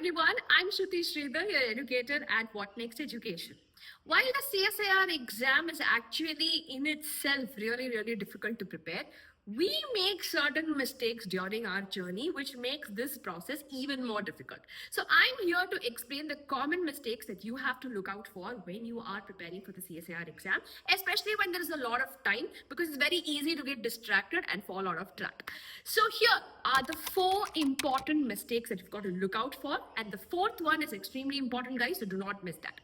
everyone, I'm Shruti Sridhar, your educator at What Next Education. While the CSIR exam is actually in itself really difficult to prepare, we make certain mistakes during our journey which makes this process even more difficult. So I'm here to explain the common mistakes that you have to look out for when you are preparing for the CSIR exam, especially when there is a lot of time, because it's very easy to get distracted and fall out of track. So here are the four important mistakes that you've got to look out for, and the fourth one is extremely important, guys, so do not miss that.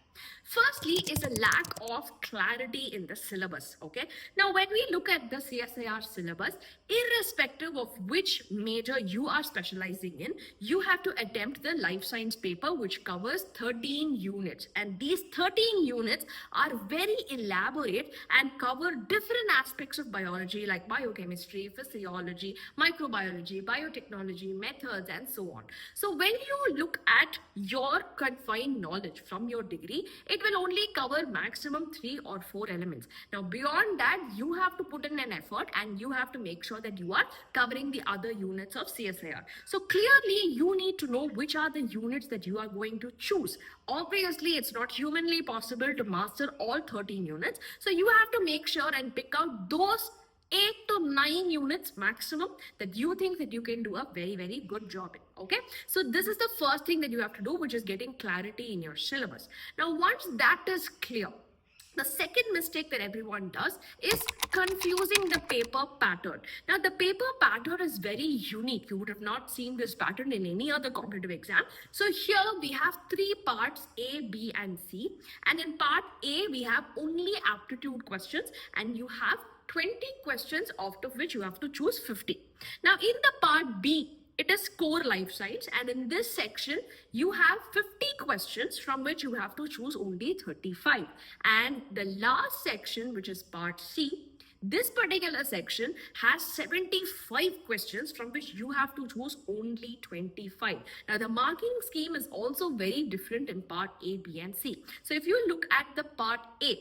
Firstly is a lack of clarity in the syllabus. Okay, now when we look at the CSIR syllabus, irrespective of which major you are specializing in, you have to attempt the life science paper, which covers 13 units, and these 13 units are very elaborate and cover different aspects of biology like biochemistry, physiology, microbiology, biotechnology, methods, and so on. So when you look at your confined knowledge from your degree, it will only cover maximum 3 or 4 elements. Now beyond that, you have to put in an effort and you have to make sure that you are covering the other units of CSIR. So clearly you need to know which are the units that you are going to choose. Obviously it's not humanly possible to master all 13 units, so you have to make sure and pick out those 8 to 9 units maximum that you think that you can do a very good job in. Okay, so this is the first thing that you have to do, which is getting clarity in your syllabus. Now once that is clear, the second mistake that everyone does is confusing the paper pattern. Now, the paper pattern is very unique. You would have not seen this pattern in any other competitive exam. So here we have 3 parts, A, B, and C. And in part A, we have only aptitude questions, and you have 20 questions, out of which you have to choose 50. Now, in the part B, it is core life science, and in this section you have 50 questions from which you have to choose only 35. And the last section, which is part C, this particular section has 75 questions from which you have to choose only 25. Now the marking scheme is also very different in part A, B, and C. So if you look at the part A,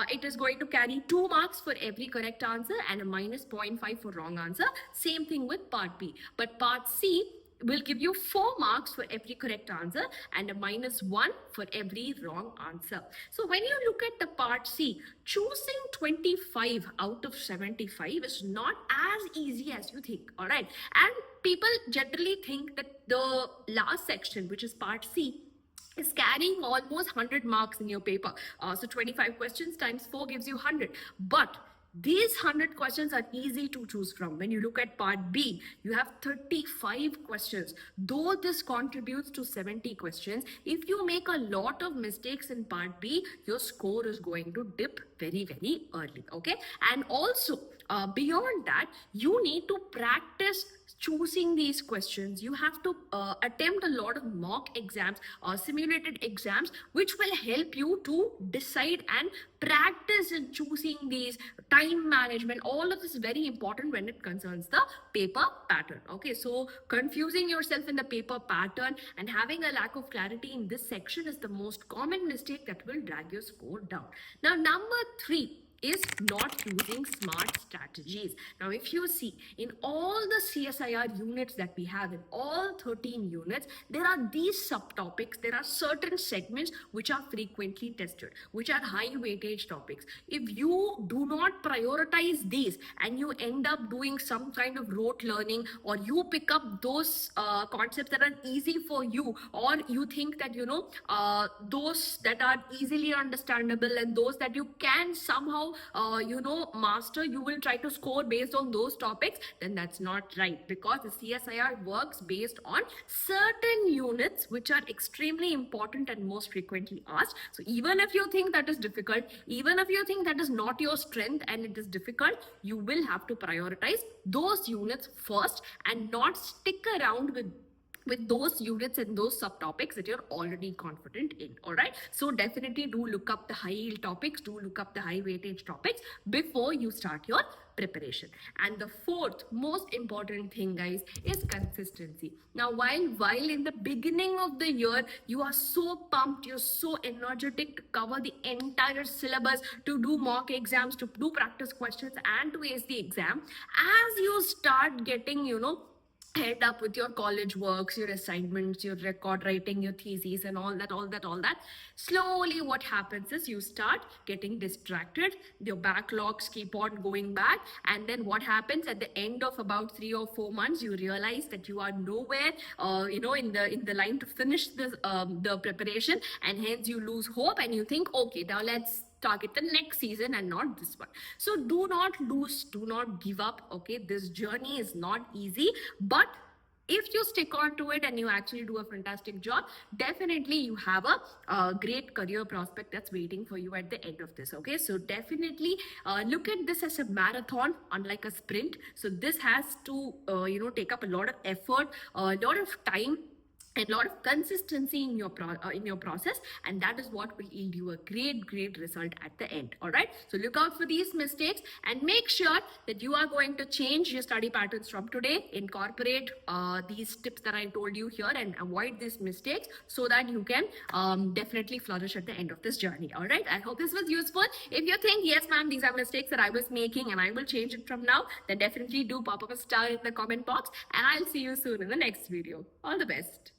it is going to carry 2 marks for every correct answer and a minus 0.5 for wrong answer. Same thing with part B. But part C will give you 4 marks for every correct answer and a minus 1 for every wrong answer. So when you look at the part C, choosing 25 out of 75 is not as easy as you think. All right, and people generally think that the last section, which is part C, is carrying almost 100 marks in your paper. So 25 questions times 4 gives you 100. But these 100 questions are easy to choose from. When you look at part B, you have 35 questions. Though this contributes to 70 questions, if you make a lot of mistakes in part B, your score is going to dip very early. Okay, and also beyond that, you need to practice choosing these questions. You have to attempt a lot of mock exams or simulated exams, which will help you to decide and practice in choosing these. Time management, all of this is very important when it concerns the paper pattern. Okay, so confusing yourself in the paper pattern and having a lack of clarity in this section is the most common mistake that will drag your score down. Now number 3 is not using smart strategies. Now if you see in all the CSIR units that we have, in all 13 units, there are these subtopics. There are certain segments which are frequently tested, which are high weightage topics. If you do not prioritize these and you end up doing some kind of rote learning, or you pick up those concepts that are easy for you, or you think that those that are easily understandable and those that you can somehow master, you will try to score based on those topics, then that's not right, because the CSIR works based on certain units which are extremely important and most frequently asked. So even if you think that is difficult, even if you think that is not your strength and it is difficult, you will have to prioritize those units first and not stick around with those units and those subtopics that you're already confident in. All right, so definitely do look up the high yield topics, do look up the high weightage topics before you start your preparation. And the fourth most important thing, guys, is consistency. Now while in the beginning of the year you are so pumped, you're so energetic to cover the entire syllabus, to do mock exams, to do practice questions, and to ace the exam, as you start getting end up with your college works, your assignments, your record writing, your theses, and all that. Slowly, what happens is you start getting distracted. Your backlogs keep on going back, and then what happens at the end of about 3 or 4 months, you realize that you are nowhere, in the line to finish the preparation, and hence you lose hope, and you think, okay, now let's target the next season and not this one. So do not lose, do not give up. Okay, this journey is not easy, but if you stick on to it and you actually do a fantastic job, definitely you have a great career prospect that's waiting for you at the end of this. Okay, so definitely look at this as a marathon, unlike a sprint. So this has to take up a lot of effort, a lot of time, and a lot of consistency in your process, and that is what will yield you a great result at the end. All right, so look out for these mistakes and make sure that you are going to change your study patterns from today. Incorporate these tips that I told you here and avoid these mistakes so that you can definitely flourish at the end of this journey. All right, I hope this was useful. If you think, yes ma'am, these are mistakes that I was making and I will change it from now, then definitely do pop up a star in the comment box, and I'll see you soon in the next video. All the best.